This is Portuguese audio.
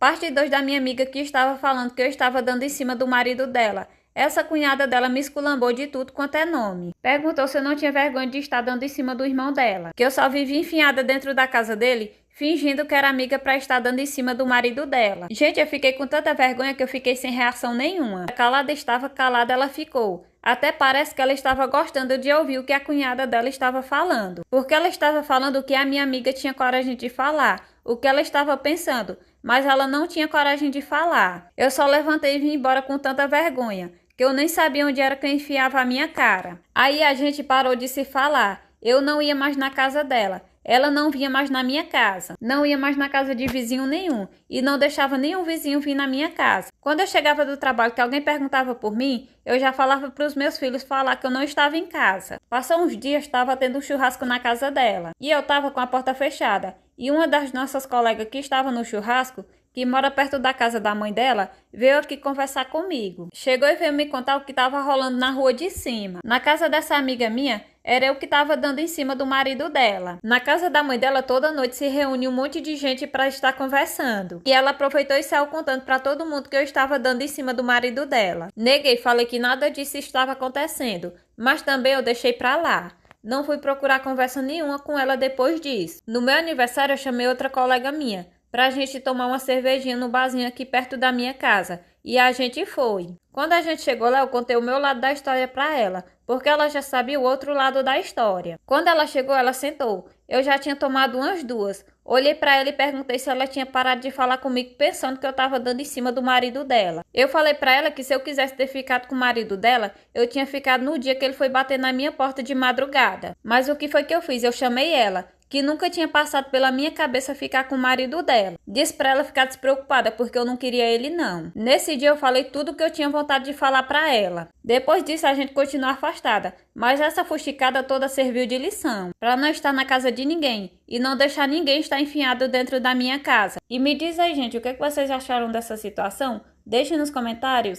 Parte 2 da minha amiga que estava falando que eu estava dando em cima do marido dela. Essa cunhada dela me esculambou de tudo quanto é nome. Perguntou se eu não tinha vergonha de estar dando em cima do irmão dela. Que eu só vivia enfiada dentro da casa dele, fingindo que era amiga pra estar dando em cima do marido dela. Gente, eu fiquei com tanta vergonha que eu fiquei sem reação nenhuma. Calada estava, calada ela ficou. Até parece que ela estava gostando de ouvir o que a cunhada dela estava falando. Porque ela estava falando o que a minha amiga tinha coragem de falar, o que ela estava pensando, mas ela não tinha coragem de falar. Eu só levantei e vim embora com tanta vergonha, que eu nem sabia onde era que eu enfiava a minha cara. Aí a gente parou de se falar. Eu não ia mais na casa dela. Ela não vinha mais na minha casa, não ia mais na casa de vizinho nenhum e não deixava nenhum vizinho vir na minha casa. Quando eu chegava do trabalho que alguém perguntava por mim, eu já falava para os meus filhos falar que eu não estava em casa. Passou uns dias, estava tendo um churrasco na casa dela e eu estava com a porta fechada. E uma das nossas colegas que estava no churrasco, que mora perto da casa da mãe dela, veio aqui conversar comigo. Chegou e veio me contar o que estava rolando na rua de cima. Na casa dessa amiga minha, era eu que estava dando em cima do marido dela. Na casa da mãe dela, toda noite se reúne um monte de gente para estar conversando. E ela aproveitou e saiu contando para todo mundo que eu estava dando em cima do marido dela. Neguei, falei que nada disso estava acontecendo, mas também eu deixei para lá. Não fui procurar conversa nenhuma com ela depois disso. No meu aniversário, eu chamei outra colega minha pra gente tomar uma cervejinha no barzinho aqui perto da minha casa. E a gente foi. Quando a gente chegou lá, eu contei o meu lado da história pra ela, porque ela já sabia o outro lado da história. Quando ela chegou, ela sentou. Eu já tinha tomado umas duas. Olhei pra ela e perguntei se ela tinha parado de falar comigo pensando que eu tava dando em cima do marido dela. Eu falei pra ela que se eu quisesse ter ficado com o marido dela, eu tinha ficado no dia que ele foi bater na minha porta de madrugada. Mas o que foi que eu fiz? Eu chamei ela, que nunca tinha passado pela minha cabeça ficar com o marido dela. Disse pra ela ficar despreocupada, porque eu não queria ele não. Nesse dia eu falei tudo que eu tinha vontade de falar pra ela. Depois disso a gente continuou afastada, mas essa fuxicada toda serviu de lição, pra não estar na casa de ninguém e não deixar ninguém estar enfiado dentro da minha casa. E me diz aí, gente, o que vocês acharam dessa situação? Deixem nos comentários.